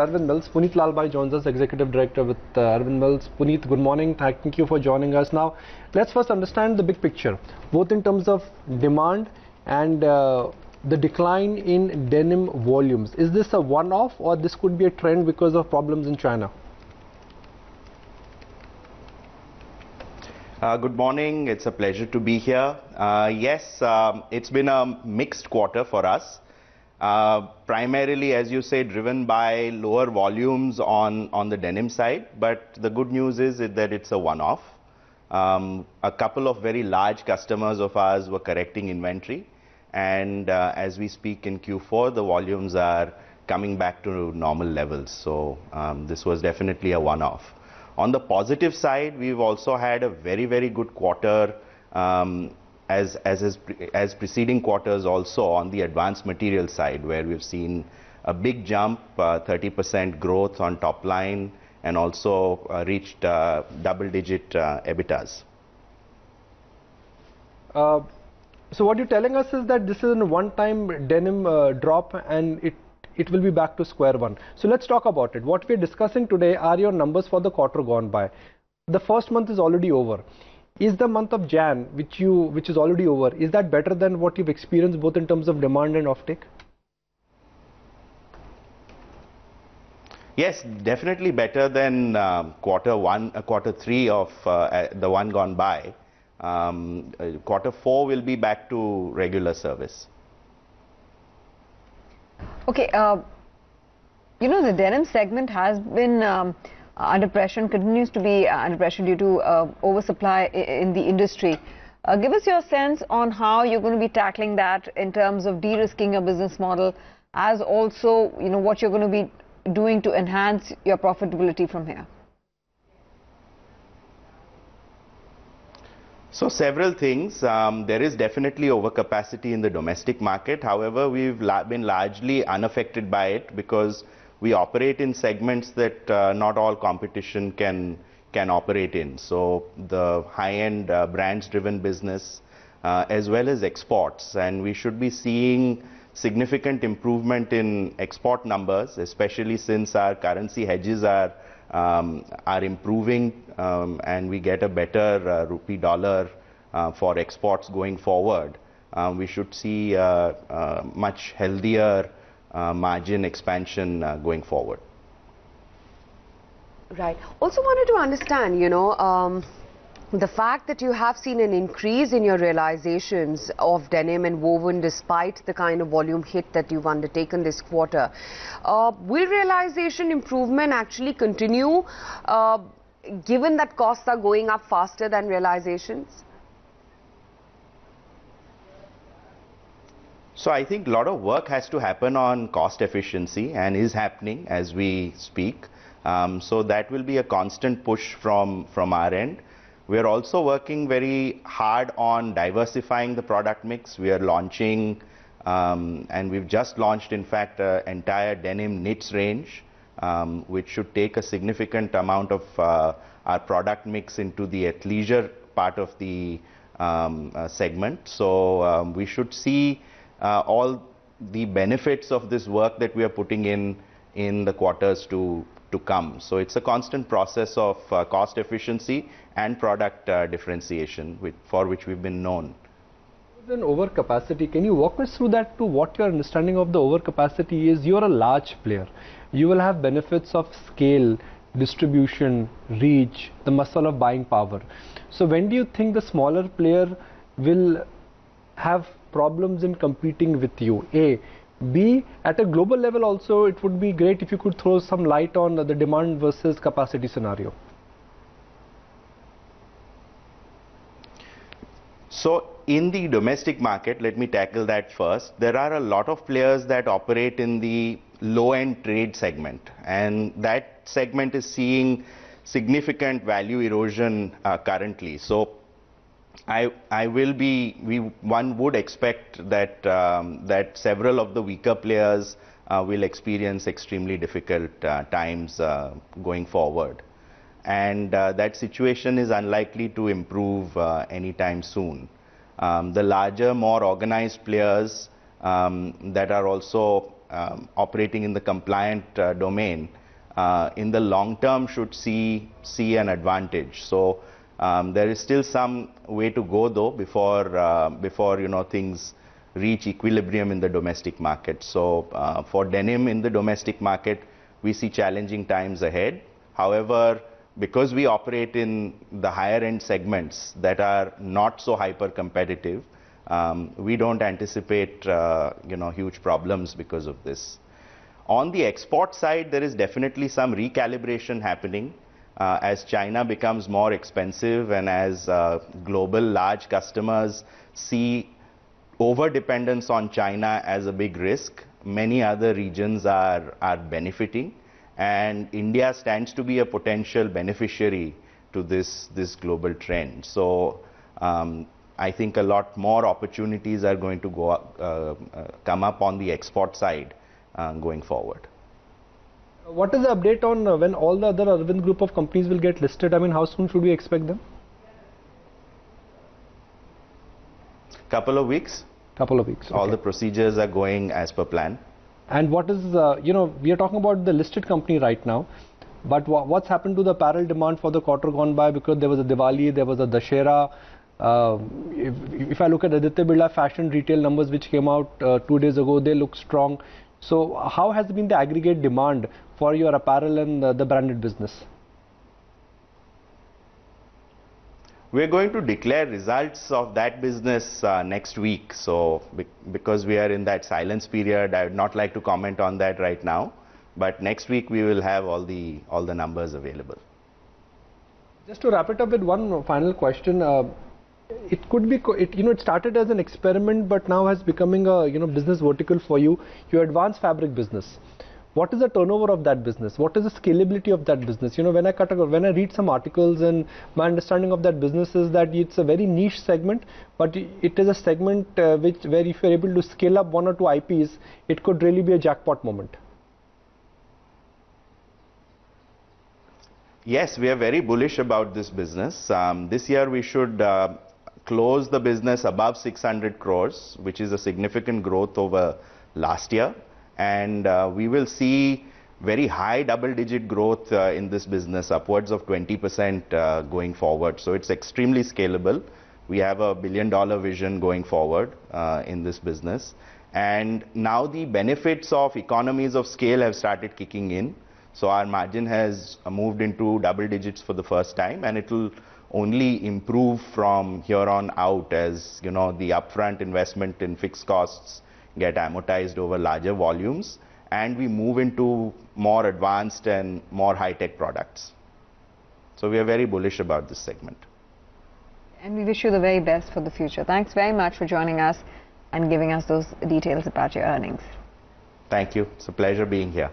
Arvind Mills. Punit Lalbhai joins us, Executive Director with Arvind Mills. Punit, good morning. Thank you for joining us. Now, let's first understand the big picture, both in terms of demand and the decline in denim volumes. Is this a one-off or this could be a trend because of problems in China? Good morning. It's a pleasure to be here. Yes, it's been a mixed quarter for us. Primarily, as you say, driven by lower volumes on the denim side. But the good news is that it's a one-off. A couple of very large customers of ours were correcting inventory. And as we speak in Q4, the volumes are coming back to normal levels. So this was definitely a one-off. On the positive side, we've also had a very, very good quarter as preceding quarters also on the advanced material side, where we've seen a big jump, 30% growth on top line, and also reached double-digit EBITDAs. So what you're telling us is that this is a one-time denim drop and it will be back to square one. So let's talk about it. What we're discussing today are your numbers for the quarter gone by. The first month is already over. Is the month of Jan, which is already over, is that better than what you've experienced both in terms of demand and offtake? Yes, definitely better than quarter three of the one gone by. Quarter four will be back to regular service. Okay, you know, the denim segment has been under pressure and continues to be under pressure due to oversupply in the industry. Give us your sense on how you're going to be tackling that in terms of de-risking your business model, as also, you know, what you're going to be doing to enhance your profitability from here. So several things. There is definitely overcapacity in the domestic market. However, we've been largely unaffected by it because we operate in segments that not all competition can operate in. So the high-end brands-driven business as well as exports. And we should be seeing significant improvement in export numbers, especially since our currency hedges are improving and we get a better rupee dollar for exports going forward. We should see much healthier margin expansion going forward. Right. Also wanted to understand, you know, the fact that you have seen an increase in your realizations of denim and woven despite the kind of volume hit that you've undertaken this quarter. Will realization improvement actually continue given that costs are going up faster than realizations? So I think a lot of work has to happen on cost efficiency and is happening as we speak. So that will be a constant push from our end. We are also working very hard on diversifying the product mix. We are launching, and we've just launched, in fact, an entire denim knits range, which should take a significant amount of our product mix into the athleisure part of the segment. So we should see all the benefits of this work that we are putting in the quarters to come. So it's a constant process of cost efficiency and product differentiation for which we've been known. Then overcapacity, can you walk us through that to what your understanding of the overcapacity is? You're a large player. You will have benefits of scale, distribution, reach, the muscle of buying power. So when do you think the smaller player will have problems in competing with you? A. B, at a global level also, it would be great if you could throw some light on the demand versus capacity scenario. So in the domestic market, let me tackle that first. There are a lot of players that operate in the low-end trade segment, and that segment is seeing significant value erosion currently. So one would expect that that several of the weaker players will experience extremely difficult times going forward. And that situation is unlikely to improve anytime soon. The larger, more organized players that are also operating in the compliant domain, in the long term should see an advantage. So there is still some way to go though before things reach equilibrium in the domestic market. So for denim in the domestic market, we see challenging times ahead. However, because we operate in the higher end segments that are not so hyper competitive, we don't anticipate huge problems because of this. On the export side, there is definitely some recalibration happening as China becomes more expensive and as global large customers see over-dependence on China as a big risk. Many other regions are benefiting, and India stands to be a potential beneficiary to this global trend. So I think a lot more opportunities are going to come up on the export side going forward. What is the update on when all the other Arvind group of companies will get listed? I mean, how soon should we expect them? Couple of weeks. Couple of weeks. Okay. All the procedures are going as per plan. And what is, we are talking about the listed company right now, but what's happened to the apparel demand for the quarter gone by? Because there was a Diwali, there was a Dashera. If I look at Aditya Birla fashion retail numbers which came out 2 days ago, they look strong. So how has been the aggregate demand for your apparel and the branded business? We're going to declare results of that business next week. So because we are in that silence period, I would not like to comment on that right now. But next week we will have all the numbers available. Just to wrap it up with one final question, it could be, it started as an experiment, but now has becoming a business vertical for you. Your advanced fabric business. What is the turnover of that business? What is the scalability of that business? When I read some articles, and my understanding of that business is that it's a very niche segment, but it is a segment where if you're able to scale up 1 or 2 IPs, it could really be a jackpot moment. Yes, we are very bullish about this business. This year we should close the business above 600 crores, which is a significant growth over last year. And we will see very high double-digit growth in this business, upwards of 20% going forward. So it's extremely scalable. We have a $1 billion vision going forward in this business. And now the benefits of economies of scale have started kicking in. So our margin has moved into double digits for the first time, and it will only improve from here on out as the upfront investment in fixed costs get amortized over larger volumes, and we move into more advanced and more high-tech products. So we are very bullish about this segment. And we wish you the very best for the future. Thanks very much for joining us and giving us those details about your earnings. Thank you. It's a pleasure being here.